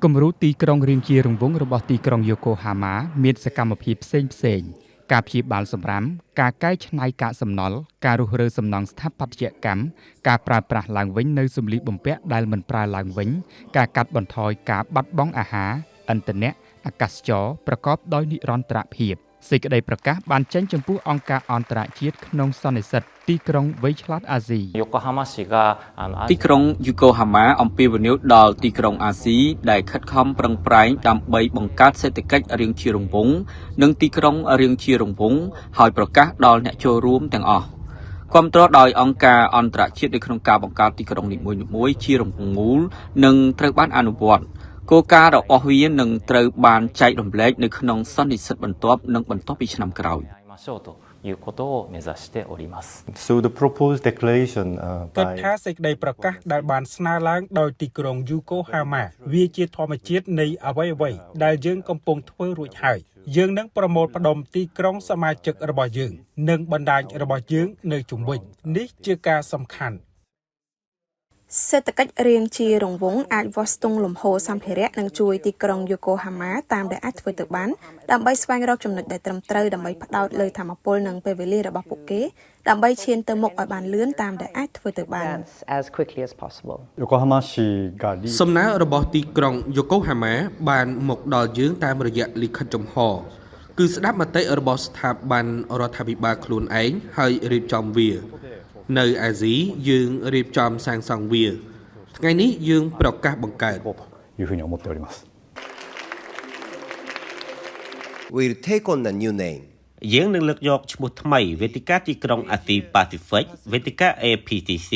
គំរូទីក្រុងរៀងជារង្វង់របស់ទីក្រុងយូកូហាម៉ាមានសកម្មភាពផ្សេងៗការព្យាបាលសម្រាមការកែច្នៃកាកសំណល់ការរុះរើសំណង់ស្ថាបត្យកម្មការប្រើប្រាស់ឡើងវិញនៅសម្លៀកបំពាក់ដែលមិនប្រើឡើងវិញការកាត់បន្ថយការបាត់បង់អាហារឥន្ធនៈអាកាសចរប្រកបដោយនិរន្តរភាពសេចក្តីប្រកាសបានចេញចំពោះអង្គការអន្តរជាតិក្នុងសន្និសីទទីក្រុងវៃឆ្លាតអាស៊ីទីក្រុងយូកូហាម៉ាអំពាវនាវដល់ទីក្រុងអាស៊ីដែលខិតខំប្រឹងប្រែងដើម្បីបង្កើតសេដ្ឋកិច្ចរាងជារង្វង់និងទីក្រុងរាងជារង្វង់ហើយប្រកាសដល់អ្នកចូលរួមទាំងអស់គាំទ្រដោយអង្គការអន្តរជាតិនៅក្នុងការបង្កើតទីក្រុងនីមួយៗជារង្វង់មូលនិងត្រូវបានអនុវត្តគោលការណ៍របស់វានឹងត្រូវបានចែករំលែកនៅក្នុងសន្និសីទបន្ទាប់និងបន្ទាប់ពីឆ្នាំក្រោយSo the proposed declaration គិតថាសេចក្តីប្រកាសដែលបានស្នើឡើងដោយទីក្រុងយូកូហាម៉ាវាជាធម្មជាតិនៃអ្វីៗដែលយើងកំពុងធ្វើរួចហើយយើងនឹងប្រមូលផ្ដុំទីក្រុងសមាជិករបស់យើងនិងបណ្ដាញរបស់យើងនៅជុំវិញនេះជាការសំខាន់សេដ្ឋកិច្ចរាងជារង្វង់អាចវាស់ស្ទង់លំហូរសម្ភារៈនិងជួយទីក្រុងយូកូហាម៉ាតាមដែលអាចធ្វើទៅបានដើម្បីស្វែងរកចំណុចដែលត្រឹមត្រូវដើម្បីផ្ដោតលើថាមពលនិងពេលវេលារបស់ពួកគេដើម្បីឈានទៅមុខឲ្យបានលឿនតាមដែលអាចធ្វើទៅបាន សំណើរបស់ទីក្រុងយូកូហាម៉ាបានមកដល់យើងតាមរយៈលិខិតចំហគឺស្ដាប់មតិរបស់ស្ថាប័នរដ្ឋាភិបាលខ្លួនឯងហើយរៀបចំវានៅអាស៊ីយើងរៀបចំសាងសង់វាថ្ងៃនេះយើងប្រកាសបង្កើត We'll take on a new name យើងនឹងលើកយកឈ្មោះថ្មីវេទិកាទីក្រុងអាស៊ីប៉ាស៊ីហ្វិកវេទិកា APTC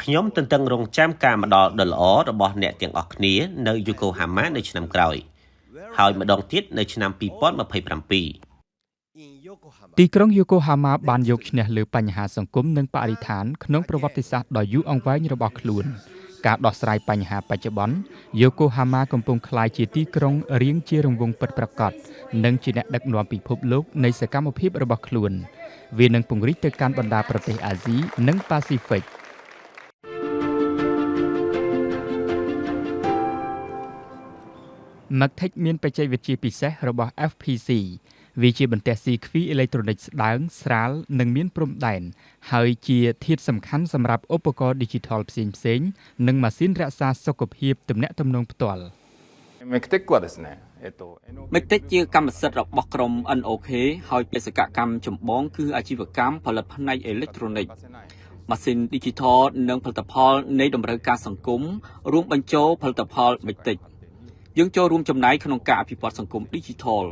ខ្ញុំទន្ទឹងរង់ចាំការមកដល់ដ៏ល្អរបស់អ្នកទាំងអស់គ្នានៅយូកូហាម៉ានៅឆ្នាំក្រោយហើយម្ដងទៀតនៅឆ្នាំ2027ទីក្រុងយូកូហាម៉ាបានយកឈ្នះលើបញ្ហាសង្គមនិងបរិស្ថានក្នុងប្រវត្តិសាស្ត្រដ៏យូរអង្វែងរបស់ខ្លួនការដោះស្រាយបញ្ហាបច្ចុប្បន្នយូកូហាម៉ាកំពុងក្លាយជាទីក្រុងរាងជារង្វង់ពិតប្រាកដនិងជាអ្នកដឹកនាំពិភពលោកនៃសកម្មភាពរបស់ខ្លួនវានឹងពង្រីកទៅកាន់បណ្ដាប្រទេសអាស៊ីនិងប៉ាស៊ីហ្វិកMagtech មានបច្ចេកវិទ្យាពិសេសរបស់ FPC វាជាបន្ទះស៊ីគ្វីអេឡិចត្រូនិកស្ដើងស្រាលនិងមានព្រំដែនហើយជាធាតុសំខាន់សម្រាប់ឧបករណ៍ Digital ផ្សេងៗនិងម៉ាស៊ីនរក្សាសុខភាពទំនាក់ទំនងផ្ទាល់ Magtech ជាកម្មសិទ្ធិរបស់ក្រុម NOK ហើយបេសកកម្មចម្បងគឺអាជីវកម្មផលិតផ្នែកអេឡិចត្រូនិកម៉ាស៊ីន Digital និងផលិតផលនៃតម្រូវការសង្គមរួមបញ្ចូលផលិតផល Magtech យើងចូលរួមចំណែកក្នុងការអភិវឌ្ឍសង្គម Digital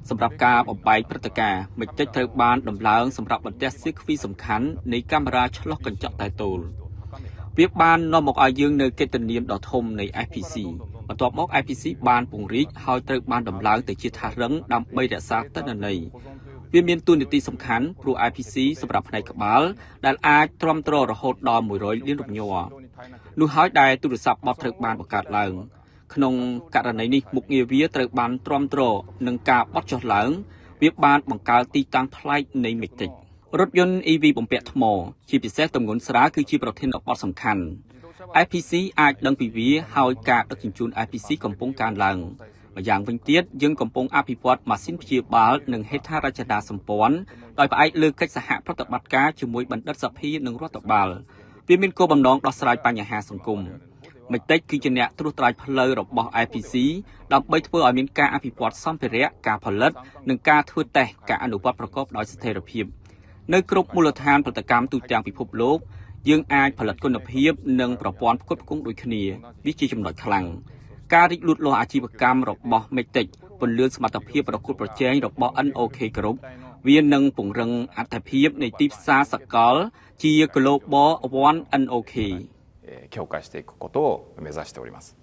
សម្រាប់ការបំបែកព្រឹត្តិការណ៍ Magtech ត្រូវបានដំឡើងសម្រាប់បន្ទះស៊ីគ្វីសំខាន់នៃកាមេរ៉ាឆ្លុះកញ្ចក់តែទោលវាបាននាំមកឲ្យយើងនៅកិត្តិនាមដ៏ធំនៃ FPC បន្ទាប់មក FPC បានពង្រីកហើយត្រូវបានដំឡើងទៅជាថាសរឹងដើម្បីរក្សាទិន្នន័យវាមានតួនាទីសំខាន់ព្រោះ IPC សម្រាប់ផ្នែកក្បាលដែលអាចទ្រាំទ្ររហូតដល់100លានរំញ័រនោះហើយដែលទូរស័ព្ទបត់ត្រូវបានបង្កើតឡើងក្នុងករណីនេះមុខងារវាត្រូវបានទ្រាំទ្រនឹងការបត់ចុះឡើងវាបានបង្កើតទីតាំងប្លែកនៃ Magtech រថយន្ត EV បំពាក់ថ្មជាពិសេសទម្ងន់ស្រាលគឺជាប្រធានបទសំខាន់ IPC អាចដឹងពីវាហើយការដឹកជញ្ជូន IPC កំពុងកើនឡើងម្យ៉ាងវិញទៀតយើងកំពុងអភិវឌ្ឍម៉ាស៊ីនព្យាបាលនិងហេដ្ឋារចនាសម្ព័ន្ធដោយផ្អែកលើកិច្ចសហប្រតិបត្តិការជាមួយបណ្ឌិតសភានិងរដ្ឋបាលវាមានគោលបំណងដោះស្រាយបញ្ហាសង្គមMagtech គឺជាអ្នកត្រួសត្រាយផ្លូវរបស់ IPC ដើម្បីធ្វើឲ្យមានការអភិវឌ្ឍសម្ភារៈការផលិតនិងការធ្វើតេស្តការអនុវត្តប្រកបដោយស្ថិរភាពនៅគ្រប់មូលដ្ឋានផលិតកម្មទូទាំងពិភពលោកយើងអាចផលិតគុណភាពនិងប្រព័ន្ធផ្គត់ផ្គង់ដូចគ្នាវាជាចំណុចខ្លាំងការរីកលូតលាស់អាជីវកម្មរបស់ Magtech ពន្លឿនសមត្ថភាពប្រកួតប្រជែងរបស់ NOK Group វានឹងពង្រឹងអត្ថប្រយោជន៍នៃទីផ្សារសកលជា Global One NOK強化していくことを目指しております。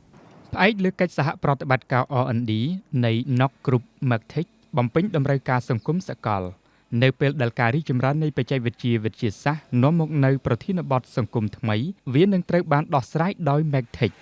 ផ្អែកលើកិច្ចសហប្រតិបត្តិការ R&D នៃ NOK Group Magtech បំពេញតម្រូវការសង្គមសកលនៅពេលដែលការរីកចម្រើននៃបច្ចេកវិទ្យាសាស្ត្រនាំមកនូវប្រធានបទសង្គមថ្មីវានឹងត្រូវបានដោះស្រាយដោយ Magtech